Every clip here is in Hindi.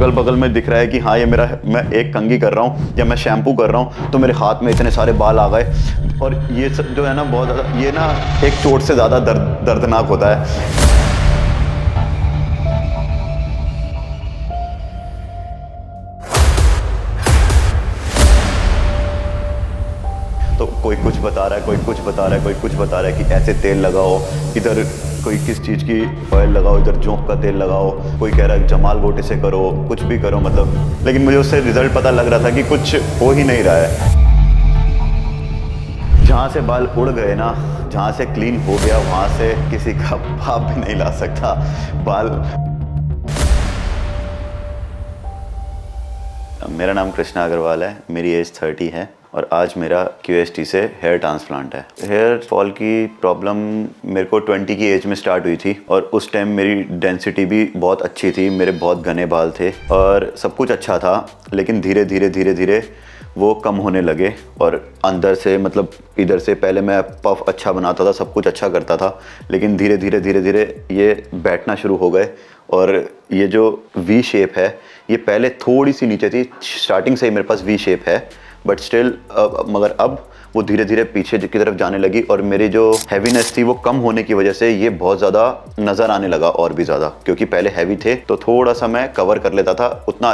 अगल बगल में दिख रहा है कि हाँ ये मेरा, मैं एक कंघी कर रहा हूँ या मैं शैम्पू कर रहा हूँ तो मेरे हाथ में इतने सारे बाल आ गए। और ये सब जो है ना बहुत ज़्यादा, ये ना एक चोट से ज़्यादा दर्दनाक होता है। तो कोई कुछ बता रहा है, कोई कुछ बता रहा है, कोई कुछ बता रहा है कि ऐसे तेल लगाओ, इधर कोई किस चीज़ की ऑयल लगाओ, इधर जोंक का तेल लगाओ, कोई कह रहा है जमाल गोटे से करो, कुछ भी करो मतलब। लेकिन मुझे उससे रिजल्ट पता लग रहा था कि कुछ हो ही नहीं रहा है। जहाँ से बाल उड़ गए ना, जहाँ से क्लीन हो गया, वहाँ से किसी का बाप भी नहीं ला सकता बाल। मेरा नाम कृष्णा अग्रवाल है, मेरी एज 30 है और आज मेरा QST से हेयर ट्रांसप्लांट है। हेयर फॉल की प्रॉब्लम मेरे को 20 की एज में स्टार्ट हुई थी और उस टाइम मेरी डेंसिटी भी बहुत अच्छी थी, मेरे बहुत घने बाल थे और सब कुछ अच्छा था। लेकिन धीरे धीरे वो कम होने लगे और अंदर से मतलब इधर से पहले मैं पफ अच्छा बनाता था, सब कुछ अच्छा करता था, लेकिन धीरे धीरे ये बैठना शुरू हो गए। और ये जो वी शेप है, ये पहले थोड़ी सी नीचे थी, स्टार्टिंग से ही मेरे पास वी शेप है, बट स्टिल मगर अब वो धीरे धीरे पीछे की तरफ जाने लगी और मेरी जो हैवीनेस थी वो कम होने की वजह से ये बहुत ज़्यादा नज़र आने लगा और भी ज़्यादा। क्योंकि पहले हैवी थे तो थोड़ा सा मैं कवर कर लेता था, उतना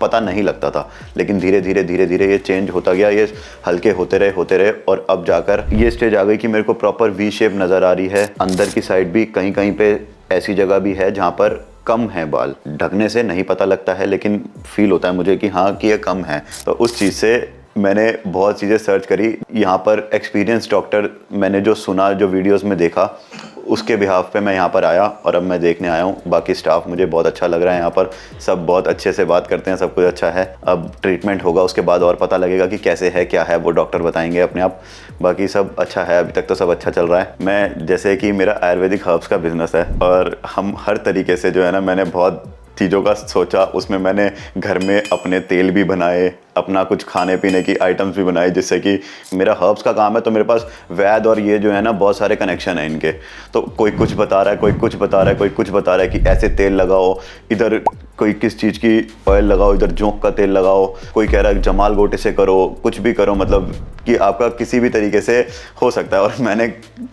पता नहीं लगता था, लेकिन धीरे धीरे ये चेंज होता गया, ये हल्के होते रहे और अब जाकर ये स्टेज आ गई कि मेरे को प्रॉपर वी शेप नज़र आ रही है। अंदर की साइड भी कहीं कहीं पे ऐसी जगह भी है जहाँ पर कम है बाल, ढकने से नहीं पता लगता है लेकिन फील होता है मुझे कि हाँ कि ये कम है। तो उस चीज़ से मैंने बहुत चीज़ें सर्च करी। यहाँ पर एक्सपीरियंस डॉक्टर मैंने जो सुना, जो वीडियोस में देखा, उसके बिहाफ पे मैं यहाँ पर आया और अब मैं देखने आया हूँ। बाकी स्टाफ मुझे बहुत अच्छा लग रहा है, यहाँ पर सब बहुत अच्छे से बात करते हैं, सब कुछ अच्छा है। अब ट्रीटमेंट होगा, उसके बाद और पता लगेगा कि कैसे है क्या है, वो डॉक्टर बताएंगे अपने आप। बाकी सब अच्छा है, अभी तक तो सब अच्छा चल रहा है। मैं जैसे कि मेरा आयुर्वेदिक हर्ब्स का बिजनेस है और हम हर तरीके से जो है ना, मैंने बहुत चीज़ों का सोचा। उसमें मैंने घर में अपने तेल भी बनाए, अपना कुछ खाने पीने की आइटम्स भी बनाए, जिससे कि मेरा हर्ब्स का काम है तो मेरे पास वैद्य और ये जो है ना बहुत सारे कनेक्शन हैं इनके। तो कोई कुछ बता रहा है, कोई कुछ बता रहा है, कोई कुछ बता रहा है कि ऐसे तेल लगाओ, इधर कोई किस चीज़ की ऑयल लगाओ, इधर जोंक का तेल लगाओ, कोई कह रहा है जमाल गोटे से करो, कुछ भी करो, मतलब कि आपका किसी भी तरीके से हो सकता है। और मैंने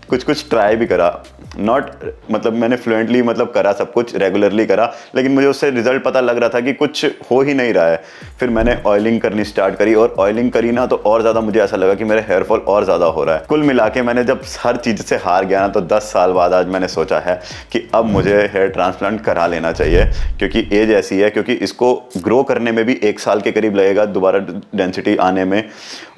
कुछ ट्राई भी करा, नॉट मतलब मैंने फ्लुएंटली मतलब करा, सब कुछ रेगुलरली करा, लेकिन मुझे उससे रिजल्ट पता लग रहा था कि कुछ हो ही नहीं रहा है। फिर मैंने ऑयलिंग करनी स्टार्ट करी और ऑयलिंग करी ना तो और ज़्यादा मुझे ऐसा लगा कि मेरा हेयर फॉल और ज़्यादा हो रहा है। कुल मिला के मैंने जब हर चीज़ से हार गया ना, तो 10 साल बाद आज मैंने सोचा है कि अब मुझे हेयर ट्रांसप्लांट करा लेना चाहिए, क्योंकि एज ऐसी है, क्योंकि इसको ग्रो करने में भी 1 साल के करीब लगेगा दोबारा डेंसिटी आने में।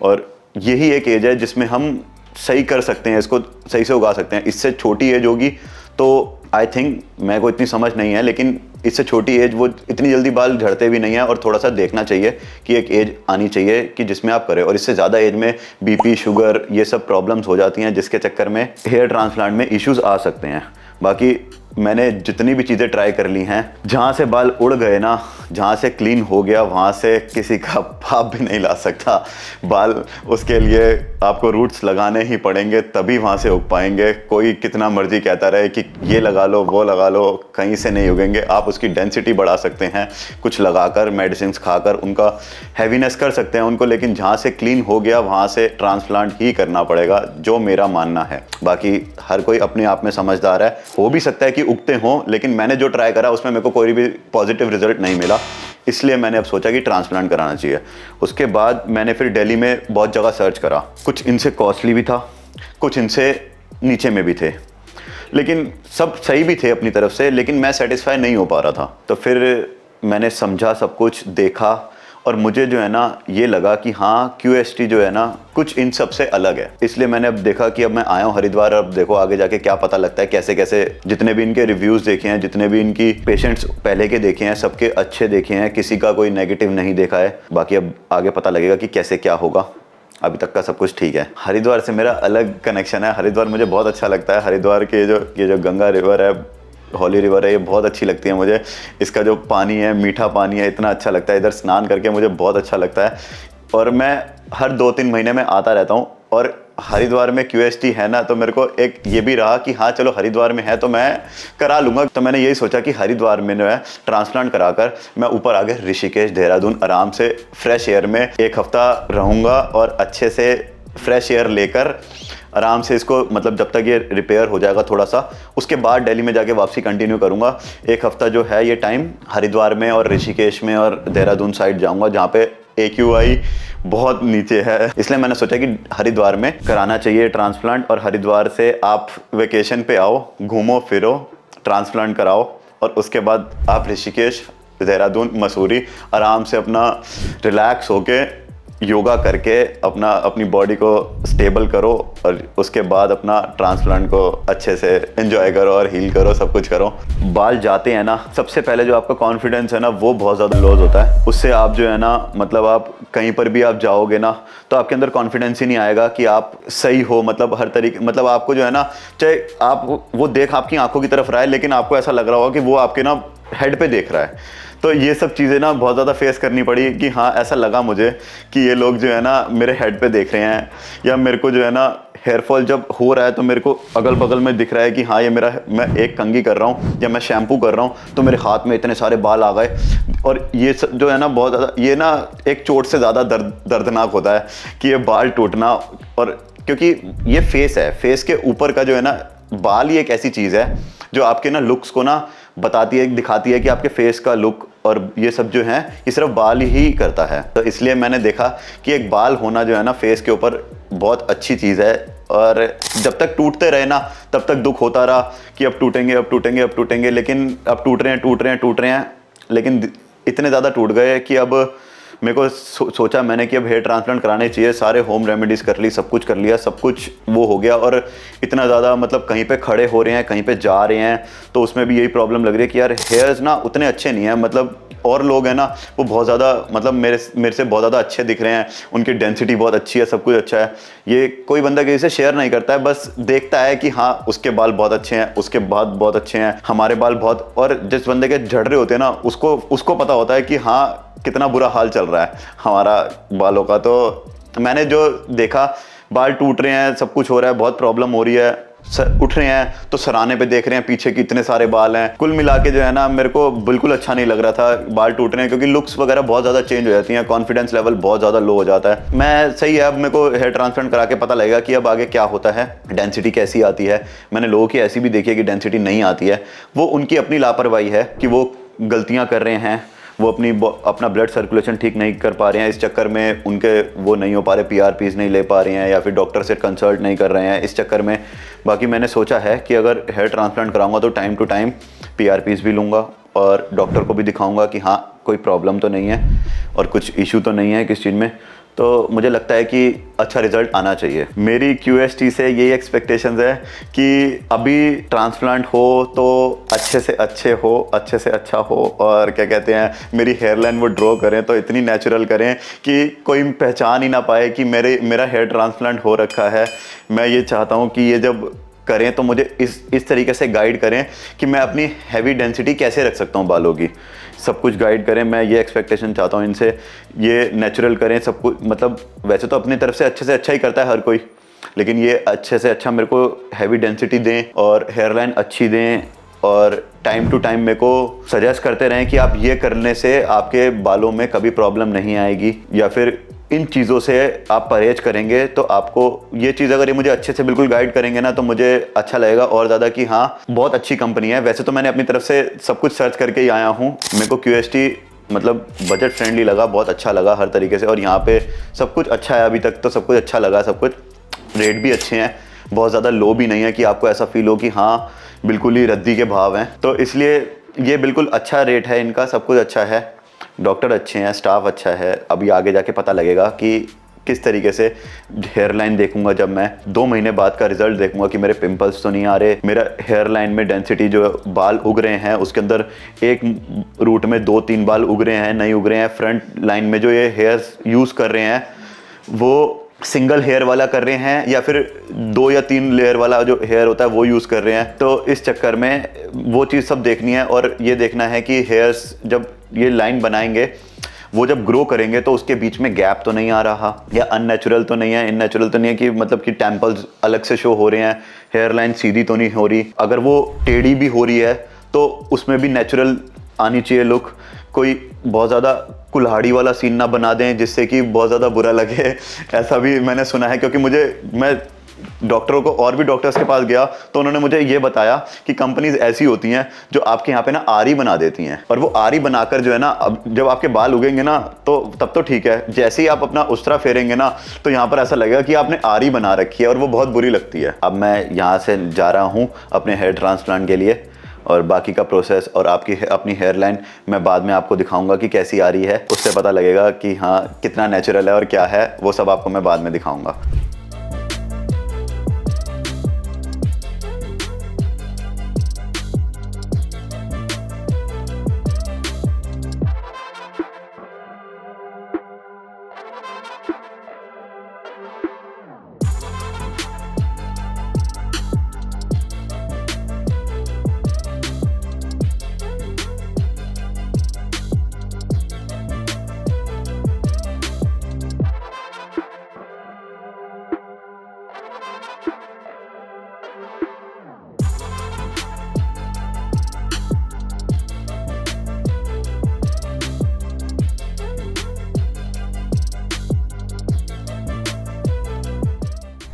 और यही एक एज है जिसमें हम सही कर सकते हैं, इसको सही से उगा सकते हैं। इससे छोटी एज होगी तो आई थिंक, मेरे को इतनी समझ नहीं है, लेकिन इससे छोटी एज वो इतनी जल्दी बाल झड़ते भी नहीं है और थोड़ा सा देखना चाहिए कि एक एज आनी चाहिए कि जिसमें आप करें। और इससे ज़्यादा एज में बीपी, शुगर, ये सब प्रॉब्लम्स हो जाती हैं, जिसके चक्कर में हेयर ट्रांसप्लांट में इश्यूज आ सकते हैं। बाकी मैंने जितनी भी चीज़ें ट्राई कर ली हैं, जहाँ से बाल उड़ गए ना, जहाँ से क्लीन हो गया, वहाँ से किसी का बाप भी नहीं ला सकता बाल। उसके लिए आपको रूट्स लगाने ही पड़ेंगे, तभी वहाँ से उग पाएंगे। कोई कितना मर्जी कहता रहे कि ये लगा लो, वो लगा लो, कहीं से नहीं उगेंगे। आप उसकी डेंसिटी बढ़ा सकते हैं कुछ लगाकर, मेडिसिन खाकर, उनका हैवीनेस कर सकते हैं उनको, लेकिन जहाँ से क्लीन हो गया वहाँ से ट्रांसप्लांट ही करना पड़ेगा, जो मेरा मानना है। बाकी हर कोई अपने आप में समझदार है, हो भी सकता है कि उगते हों, लेकिन मैंने जो ट्राई करा उसमें मेरे को कोई भी पॉजिटिव रिजल्ट नहीं मिला, इसलिए मैंने अब सोचा कि ट्रांसप्लांट कराना चाहिए। उसके बाद मैंने फिर दिल्ली में बहुत जगह सर्च करा, कुछ इनसे कॉस्टली भी था, कुछ इनसे नीचे में भी थे, लेकिन सब सही भी थे अपनी तरफ से, लेकिन मैं सेटिस्फाई नहीं हो पा रहा था। तो फिर मैंने समझा, सब कुछ देखा और मुझे जो है ना ये लगा कि हाँ QST जो है ना कुछ इन सब से अलग है। इसलिए मैंने अब देखा कि अब मैं आया हूँ हरिद्वार, अब देखो आगे जाके क्या पता लगता है, कैसे कैसे जितने भी इनके रिव्यूज़ देखे हैं, जितने भी इनकी पेशेंट्स पहले के देखे हैं, सबके अच्छे देखे हैं, किसी का कोई नेगेटिव नहीं देखा है। बाकी अब आगे पता लगेगा कि कैसे क्या होगा। अभी तक का सब कुछ ठीक है। हरिद्वार से मेरा अलग कनेक्शन है, हरिद्वार मुझे बहुत अच्छा लगता है। हरिद्वार के ये जो गंगा रिवर है, हॉली रिवर है, ये बहुत अच्छी लगती है मुझे। इसका जो पानी है, मीठा पानी है, इतना अच्छा लगता है। इधर स्नान करके मुझे बहुत अच्छा लगता है और मैं हर 2-3 महीने में आता रहता हूँ। और हरिद्वार में QST है ना, तो मेरे को एक ये भी रहा कि हाँ चलो हरिद्वार में है तो मैं करा लूँगा। तो मैंने यही सोचा कि हरिद्वार में जो है ट्रांसप्लांट कराकर मैं ऊपर आगे ऋषिकेश, देहरादून आराम से फ्रेश एयर में 1 हफ्ता रहूँगा और अच्छे से फ्रेश एयर लेकर आराम से इसको, मतलब जब तक ये रिपेयर हो जाएगा थोड़ा सा, उसके बाद दिल्ली में जाके वापसी कंटिन्यू करूँगा। 1 हफ्ता जो है ये टाइम हरिद्वार में और ऋषिकेश में और देहरादून साइड जाऊँगा जहाँ पे AQI बहुत नीचे है। इसलिए मैंने सोचा कि हरिद्वार में कराना चाहिए ट्रांसप्लांट, और हरिद्वार से आप वेकेशन पे आओ, घूमो फिरो, ट्रांसप्लांट कराओ और उसके बाद आप ऋषिकेश, देहरादून, मसूरी आराम से अपना रिलैक्स होके योगा करके अपनी बॉडी को स्टेबल करो और उसके बाद अपना ट्रांसप्लांट को अच्छे से एंजॉय करो और हील करो, सब कुछ करो। बाल जाते हैं ना, सबसे पहले जो आपका कॉन्फिडेंस है ना वो बहुत ज़्यादा लॉस होता है। उससे आप जो है ना, मतलब आप कहीं पर भी आप जाओगे ना तो आपके अंदर कॉन्फिडेंस ही नहीं आएगा कि आप सही हो, मतलब हर तरीके, मतलब आपको जो है ना, चाहे आप वो देख आपकी आंखों की तरफ रहा है लेकिन आपको ऐसा लग रहा होगा कि वो आपके ना हेड पे देख रहा है। तो ये सब चीज़ें ना बहुत ज़्यादा फेस करनी पड़ी कि हाँ ऐसा लगा मुझे कि ये लोग जो है ना मेरे हेड पे देख रहे हैं, या मेरे को जो है ना हेयर फॉल जब हो रहा है तो मेरे को अगल बगल में दिख रहा है कि हाँ ये मेरा, मैं एक कंघी कर रहा हूँ या मैं शैम्पू कर रहा हूँ तो मेरे हाथ में इतने सारे बाल आ गए। और ये सब जो है ना बहुत ज़्यादा, ये ना एक चोट से ज़्यादा दर्दनाक होता है कि ये बाल टूटना। और क्योंकि ये फेस है, फेस के ऊपर का जो है ना बाल ही एक ऐसी चीज़ है जो आपके ना लुक्स को ना बताती है, दिखाती है कि आपके फेस का लुक और ये सब जो है ये सिर्फ बाल ही करता है। तो इसलिए मैंने देखा कि एक बाल होना जो है ना फेस के ऊपर बहुत अच्छी चीज़ है। और जब तक टूटते रहे ना तब तक दुख होता रहा कि अब टूटेंगे, अब टूटेंगे, अब टूटेंगे, लेकिन अब टूट रहे हैं, लेकिन इतने ज़्यादा टूट गए कि अब मेरे को सोचा मैंने कि अब हेयर ट्रांसप्लांट कराने चाहिए। सारे होम रेमेडीज़ कर ली, सब कुछ कर लिया, सब कुछ वो हो गया। और इतना ज़्यादा, मतलब कहीं पे खड़े हो रहे हैं, कहीं पे जा रहे हैं तो उसमें भी यही प्रॉब्लम लग रही है कि यार हेयर्स ना उतने अच्छे नहीं हैं। मतलब और लोग हैं ना वो बहुत ज़्यादा, मतलब मेरे से बहुत ज़्यादा अच्छे दिख रहे हैं, उनकी डेंसिटी बहुत अच्छी है, सब कुछ अच्छा है। ये कोई बंदा किसी से शेयर नहीं करता है, बस देखता है कि हाँ उसके बाल बहुत अच्छे हैं, उसके बाद बहुत अच्छे हैं, हमारे बाल बहुत। और जिस बंदे के झड़ रहे होते हैं ना उसको पता होता है कि हाँ कितना बुरा हाल चल रहा है हमारा बालों का। तो मैंने जो देखा, बाल टूट रहे हैं, सब कुछ हो रहा है, बहुत प्रॉब्लम हो रही है, उठ रहे हैं तो सराहने पे देख रहे हैं पीछे की इतने सारे बाल हैं। कुल मिला के जो है ना मेरे को बिल्कुल अच्छा नहीं लग रहा था बाल टूट रहे हैं, क्योंकि लुक्स वगैरह बहुत ज़्यादा चेंज हो जाती हैं, कॉन्फिडेंस लेवल बहुत ज़्यादा लो हो जाता है। मैं सही है, अब मेरे को हेयर ट्रांसप्लांट करा के पता लगेगा कि अब आगे क्या होता है, डेंसिटी कैसी आती है। मैंने लोगों की ऐसी भी देखी है कि डेंसिटी नहीं आती है, वो उनकी अपनी लापरवाही है कि वो गलतियाँ कर रहे हैं, वो अपना ब्लड सर्कुलेशन ठीक नहीं कर पा रहे हैं, इस चक्कर में उनके वो नहीं हो पा रहे, PRPs नहीं ले पा रहे हैं, या फिर डॉक्टर से कंसल्ट नहीं कर रहे हैं इस चक्कर में। बाकी मैंने सोचा है कि अगर हेयर ट्रांसप्लांट कराऊंगा तो टाइम टू टाइम PRPs भी लूँगा और डॉक्टर को भी दिखाऊंगा कि हाँ कोई प्रॉब्लम तो नहीं है और कुछ इशू तो नहीं है किस चीज़ में। तो मुझे लगता है कि अच्छा रिजल्ट आना चाहिए। मेरी QST से यही एक्सपेक्टेशंस है कि अभी ट्रांसप्लांट हो तो अच्छे से अच्छा हो, और क्या कहते हैं, मेरी हेयरलाइन वो ड्रॉ करें तो इतनी नेचुरल करें कि कोई पहचान ही ना पाए कि मेरा हेयर ट्रांसप्लांट हो रखा है। मैं ये चाहता हूँ कि ये जब करें तो मुझे इस तरीके से गाइड करें कि मैं अपनी हैवी डेंसिटी कैसे रख सकता हूँ बालों की, सब कुछ गाइड करें। मैं ये एक्सपेक्टेशन चाहता हूँ इनसे, ये नेचुरल करें सब कुछ। मतलब वैसे तो अपनी तरफ से अच्छा ही करता है हर कोई, लेकिन ये अच्छे से अच्छा मेरे को हैवी डेंसिटी दें और हेयरलाइन अच्छी दें, और टाइम टू टाइम मेरे को सजेस्ट करते रहें कि आप ये करने से आपके बालों में कभी प्रॉब्लम नहीं आएगी, या फिर इन चीज़ों से आप परहेज करेंगे तो आपको ये चीज़, अगर ये मुझे अच्छे से बिल्कुल गाइड करेंगे ना तो मुझे अच्छा लगेगा और ज़्यादा कि हाँ बहुत अच्छी कंपनी है। वैसे तो मैंने अपनी तरफ से सब कुछ सर्च करके ही आया हूँ, मेरे को QST मतलब बजट फ्रेंडली लगा, बहुत अच्छा लगा हर तरीके से, और यहाँ पे सब कुछ अच्छा है। अभी तक तो सब कुछ अच्छा लगा, सब कुछ रेट भी अच्छे हैं, बहुत ज़्यादा लो भी नहीं है कि आपको ऐसा फील हो कि हाँ बिल्कुल ही रद्दी के भाव हैं। तो इसलिए ये बिल्कुल अच्छा रेट है इनका, सब कुछ अच्छा है, डॉक्टर अच्छे हैं, स्टाफ अच्छा है। अभी आगे जाके पता लगेगा कि किस तरीके से हेयर लाइन देखूंगा जब मैं 2 महीने बाद का रिजल्ट देखूंगा कि मेरे पिंपल्स तो नहीं आ रहे, मेरा हेयर लाइन में डेंसिटी जो बाल उग रहे हैं उसके अंदर एक रूट में 2-3 बाल उग रहे हैं, नहीं उग रहे हैं, फ्रंट लाइन में जो ये हेयर्स यूज़ कर रहे हैं वो सिंगल हेयर वाला कर रहे हैं या फिर 2 या 3 लेयर वाला जो हेयर होता है वो यूज़ कर रहे हैं। तो इस चक्कर में वो चीज़ सब देखनी है, और ये देखना है कि हेयर्स जब ये लाइन बनाएंगे वो जब ग्रो करेंगे तो उसके बीच में गैप तो नहीं आ रहा, या अननेचुरल तो नहीं है, इननेचुरल तो नहीं है कि मतलब कि टेम्पल्स अलग से शो हो रहे हैं, हेयर लाइन सीधी तो नहीं हो रही। अगर वो टेढ़ी भी हो रही है तो उसमें भी नेचुरल आनी चाहिए लुक। कोई बहुत ज़्यादा कुल्हाड़ी वाला सीन ना बना दें जिससे कि बहुत ज़्यादा बुरा लगे, ऐसा भी मैंने सुना है। क्योंकि मैं डॉक्टरों को और भी डॉक्टर्स के पास गया तो उन्होंने मुझे ये बताया कि कंपनीज ऐसी होती हैं जो आपके यहाँ पे ना आरी बना देती हैं, और वो आरी बनाकर जो है ना, अब जब आपके बाल उगेंगे ना तो तब तो ठीक है, जैसे ही आप अपना उस्तरा फेरेंगे ना तो यहाँ पर ऐसा लगेगा कि आपने आरी बना रखी है, और वो बहुत बुरी लगती है। अब मैं यहाँ से जा रहा हूँ अपने हेयर ट्रांसप्लांट के लिए, और बाकी का प्रोसेस और अपनी हेयर लाइन मैं बाद में आपको दिखाऊंगा कि कैसी आ रही है। उससे पता लगेगा कि हाँ कितना नेचुरल है और क्या है, वो सब आपको मैं बाद में दिखाऊंगा।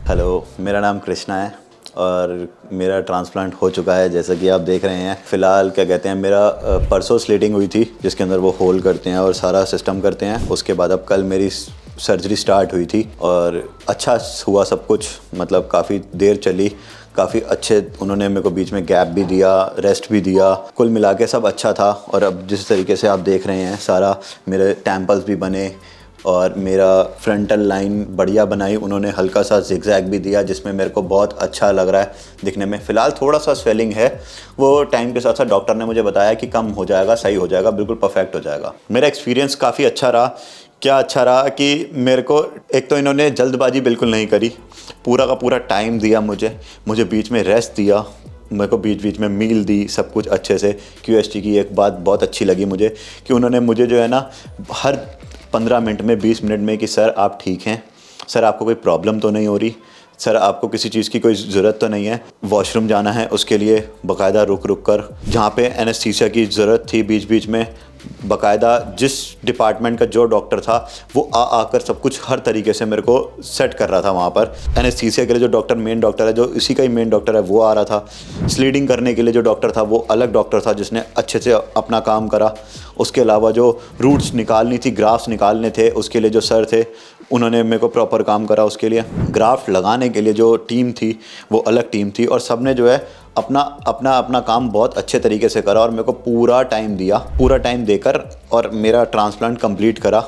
हेलो, मेरा नाम कृष्णा है और मेरा ट्रांसप्लांट हो चुका है जैसा कि आप देख रहे हैं। फ़िलहाल क्या कहते हैं, मेरा परसों स्लीटिंग हुई थी जिसके अंदर वो होल करते हैं और सारा सिस्टम करते हैं। उसके बाद अब कल मेरी सर्जरी स्टार्ट हुई थी और अच्छा हुआ सब कुछ, मतलब काफ़ी देर चली, काफ़ी अच्छे उन्होंने मेरे को बीच में गैप भी दिया, रेस्ट भी दिया, कुल मिला के सब अच्छा था। और अब जिस तरीके से आप देख रहे हैं सारा मेरे टेम्पल्स भी बने और मेरा फ्रंटल लाइन बढ़िया बनाई उन्होंने, हल्का सा जिगजैग भी दिया जिसमें मेरे को बहुत अच्छा लग रहा है दिखने में। फ़िलहाल थोड़ा सा स्वेलिंग है, वो टाइम के साथ साथ डॉक्टर ने मुझे बताया कि कम हो जाएगा, सही हो जाएगा, बिल्कुल परफेक्ट हो जाएगा। मेरा एक्सपीरियंस काफ़ी अच्छा रहा। क्या अच्छा रहा कि मेरे को एक तो इन्होंने जल्दबाजी बिल्कुल नहीं करी, पूरा का पूरा टाइम दिया मुझे बीच में रेस्ट दिया, मेरे को बीच बीच में मील दी, सब कुछ अच्छे से। QST की एक बात बहुत अच्छी लगी मुझे कि उन्होंने मुझे जो है ना हर 15 मिनट में 20 मिनट में कि सर आप ठीक हैं, सर आपको कोई प्रॉब्लम तो नहीं हो रही, सर आपको किसी चीज़ की कोई ज़रूरत तो नहीं है, वॉशरूम जाना है उसके लिए बाकायदा रुक कर, जहाँ पे एनेस्थीसिया की ज़रूरत थी बीच बीच में बाकायदा जिस डिपार्टमेंट का जो डॉक्टर था वो आकर सब कुछ हर तरीके से मेरे को सेट कर रहा था। वहाँ पर एनेस्थीसिया के लिए जो डॉक्टर मेन डॉक्टर है, जो इसी का ही मेन डॉक्टर है, वो आ रहा था। स्लीडिंग करने के लिए जो डॉक्टर था वो अलग डॉक्टर था जिसने अच्छे से अपना काम करा। उसके अलावा जो रूट्स निकालनी थी, ग्राफ्स निकालने थे, उसके लिए जो सर थे उन्होंने मेरे को प्रॉपर काम करा। उसके लिए ग्राफ्ट लगाने के लिए जो टीम थी वो अलग टीम थी, और सब ने जो है अपना काम बहुत अच्छे तरीके से करा और मेरे को पूरा टाइम दिया। पूरा टाइम देकर और मेरा ट्रांसप्लांट कंप्लीट करा।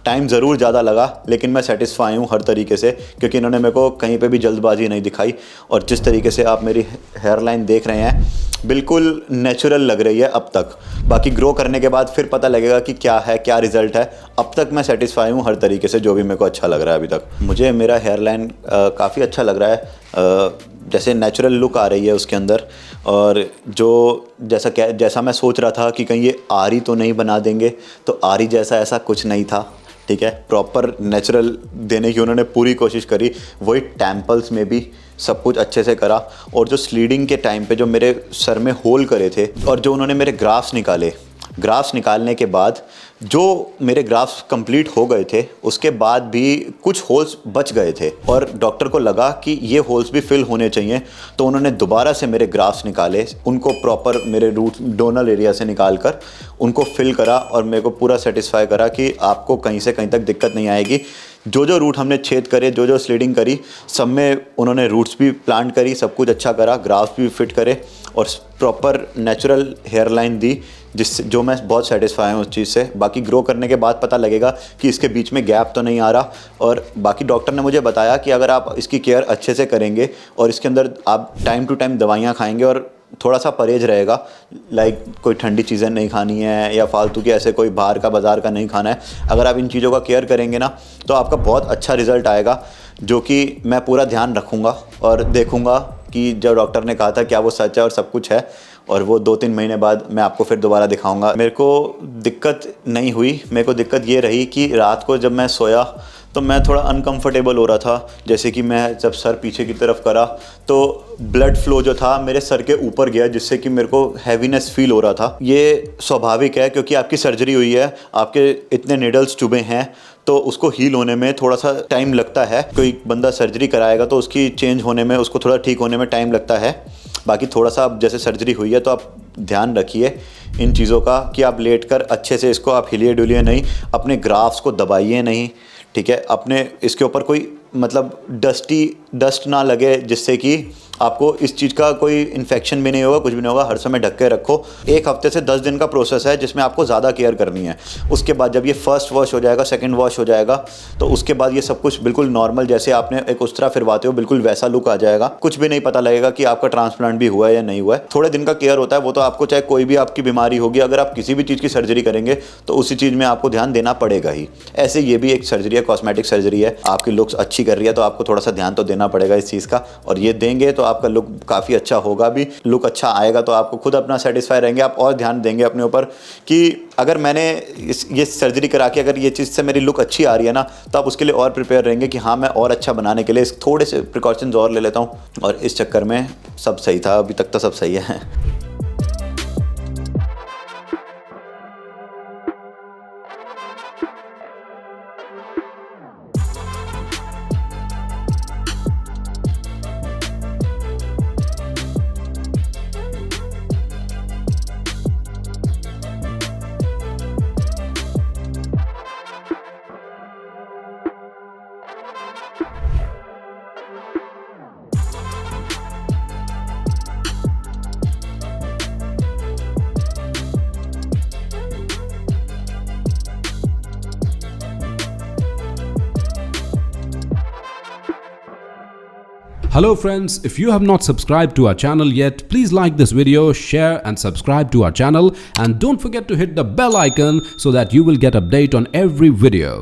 टाइम ज़रूर ज़्यादा लगा लेकिन मैं सेटिस्फाई हूँ हर तरीके से, क्योंकि इन्होंने मेरे को कहीं पे भी जल्दबाजी नहीं दिखाई। और जिस तरीके से आप मेरी हेयर लाइन देख रहे हैं बिल्कुल नेचुरल लग रही है अब तक। बाकी ग्रो करने के बाद फिर पता लगेगा कि क्या है, क्या रिज़ल्ट है। अब तक मैं सेटिस्फाई हूँ हर तरीके से, जो भी मेरे को अच्छा लग रहा है अभी तक। मुझे मेरा हेयर लाइन काफ़ी अच्छा लग रहा है, जैसे नेचुरल लुक आ रही है उसके अंदर। और जो जैसा मैं सोच रहा था कि कहीं ये आरी तो नहीं बना देंगे, तो आरी जैसा ऐसा कुछ नहीं था। ठीक है, प्रॉपर नेचुरल देने की उन्होंने पूरी कोशिश करी। वही टेम्पल्स में भी सब कुछ अच्छे से करा। और जो स्लीडिंग के टाइम पे जो मेरे सर में होल करे थे और जो उन्होंने मेरे ग्राफ्स निकालने के बाद जो मेरे ग्राफ्स कंप्लीट हो गए थे, उसके बाद भी कुछ होल्स बच गए थे और डॉक्टर को लगा कि ये होल्स भी फिल होने चाहिए, तो उन्होंने दोबारा से मेरे ग्राफ्स निकाले, उनको प्रॉपर मेरे रूट डोनल एरिया से निकाल कर उनको फिल करा और मेरे को पूरा सेटिस्फाई करा कि आपको कहीं से कहीं तक दिक्कत नहीं आएगी। जो रूट हमने छेद करे, जो स्लीडिंग करी, सब में उन्होंने रूट्स भी प्लांट करी, सब कुछ अच्छा करा, ग्राफ्स भी फिट करे और प्रॉपर नेचुरल हेयर लाइन दी, जो मैं बहुत सेटिस्फाई हूँ उस चीज़ से। बाकी ग्रो करने के बाद पता लगेगा कि इसके बीच में गैप तो नहीं आ रहा। और बाकी डॉक्टर ने मुझे बताया कि अगर आप इसकी केयर अच्छे से करेंगे और इसके अंदर आप टाइम टू टाइम दवाइयाँ खाएंगे और थोड़ा सा परहेज रहेगा, लाइक कोई ठंडी चीज़ें नहीं खानी है या फालतू के ऐसे कोई बाहर का बाज़ार का नहीं खाना है, अगर आप इन चीज़ों का केयर करेंगे ना तो आपका बहुत अच्छा रिज़ल्ट आएगा, जो कि मैं पूरा ध्यान रखूँगा और देखूँगा कि जो डॉक्टर ने कहा था क्या वो सच है और सब कुछ है। और वो 2-3 महीने बाद मैं आपको फिर दोबारा दिखाऊंगा। मेरे को दिक्कत नहीं हुई, मेरे को दिक्कत ये रही कि रात को जब मैं सोया तो मैं थोड़ा अनकंफर्टेबल हो रहा था। जैसे कि मैं जब सर पीछे की तरफ करा तो ब्लड फ्लो जो था मेरे सर के ऊपर गया, जिससे कि मेरे को हैवीनेस फील हो रहा था। ये स्वाभाविक है क्योंकि आपकी सर्जरी हुई है, आपके इतने नीडल्स चुभे हैं, तो उसको हील होने में थोड़ा सा टाइम लगता है। कोई बंदा सर्जरी कराएगा तो उसकी चेंज होने में, उसको थोड़ा ठीक होने में टाइम लगता है। बाकी थोड़ा सा अब जैसे सर्जरी हुई है तो आप ध्यान रखिए इन चीज़ों का कि आप लेटकर अच्छे से इसको आप हिलिए डुलिए नहीं, अपने ग्राफ्स को दबाइए नहीं, ठीक है। अपने इसके ऊपर कोई मतलब डस्ट ना लगे, जिससे कि आपको इस चीज़ का कोई इन्फेक्शन भी नहीं होगा, कुछ भी नहीं होगा। हर समय ढक के रखो। 1 हफ्ते से 10 दिन का प्रोसेस है जिसमें आपको ज़्यादा केयर करनी है। उसके बाद जब ये फर्स्ट वॉश हो जाएगा, सेकंड वॉश हो जाएगा, तो उसके बाद ये सब कुछ बिल्कुल नॉर्मल, जैसे आपने एक उस्तरा फिरवाते हो बिल्कुल वैसा लुक आ जाएगा। कुछ भी नहीं पता लगेगा कि आपका ट्रांसप्लांट भी हुआ है या नहीं हुआ है। थोड़े दिन का केयर होता है, वो तो आपको चाहे कोई भी आपकी बीमारी होगी, अगर आप किसी भी चीज़ की सर्जरी करेंगे तो उसी चीज़ में आपको ध्यान देना पड़ेगा ही। ऐसे ये भी एक सर्जरी है, कॉस्मेटिक सर्जरी है। आपकी लुक्स अच्छी कर रही है तो आपको थोड़ा सा ध्यान तो देना पड़ेगा इस चीज़ का, और ये देंगे तो आपका लुक काफ़ी अच्छा होगा भी। लुक अच्छा आएगा तो आपको खुद अपना सेटिस्फाई रहेंगे, आप और ध्यान देंगे अपने ऊपर कि अगर मैंने ये सर्जरी करा के अगर ये चीज़ से मेरी लुक अच्छी आ रही है ना, तो आप उसके लिए और प्रिपेयर रहेंगे कि हाँ मैं और अच्छा बनाने के लिए थोड़े से प्रिकॉशंस और ले लेता हूँ। और इस चक्कर में सब सही था, अभी तक तो सब सही है। Hello friends, if you have not subscribed to our channel yet, please like this video, share and subscribe to our channel, and don't forget to hit the bell icon so that you will get update on every video.